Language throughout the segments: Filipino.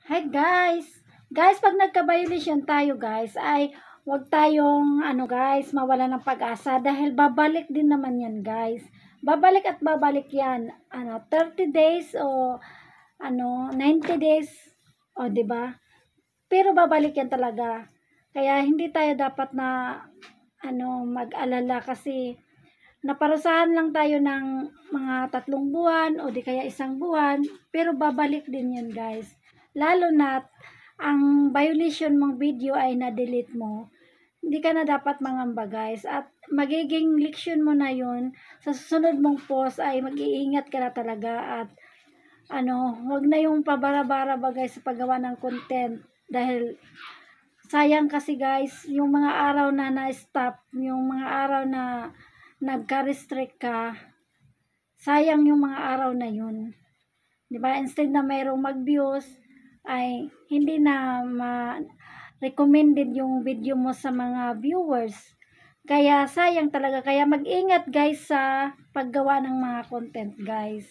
Hi guys! Guys, pag nagka-violation tayo guys, ay huwag tayong guys, mawala ng pag-asa dahil babalik din naman yan guys. Babalik at babalik yan. 30 days o 90 days o 'di ba? Pero babalik yan talaga. Kaya hindi tayo dapat na mag-alala kasi naparusahan lang tayo ng mga 3 buwan o di kaya 1 buwan, pero babalik din yun guys. Lalo na ang violation mong video ay na-delete mo, hindi ka na dapat mangamba guys. At magiging leksyon mo na yun, sa susunod mong post ay mag-iingat ka na talaga. At wag na yung pabara-bara ba guys sa paggawa ng content. Dahil sayang kasi guys, yung mga araw na na-stop, yung mga araw na nagka-restrict ka, sayang yung mga araw na yun. 'Di ba? Instead na mayroong mag-views, ay hindi na recommended yung video mo sa mga viewers. Kaya sayang talaga. Kaya mag-ingat guys sa paggawa ng mga content guys.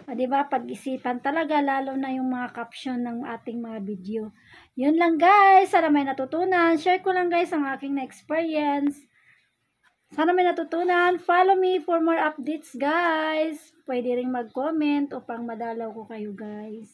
'Di ba? Pag-isipan talaga, lalo na yung mga caption ng ating mga video. Yun lang guys. Sana may natutunan. Share ko lang guys ang aking na-experience. Sana may natutunan. Follow me for more updates guys. Pwede ring mag-comment upang madalaw ko kayo guys.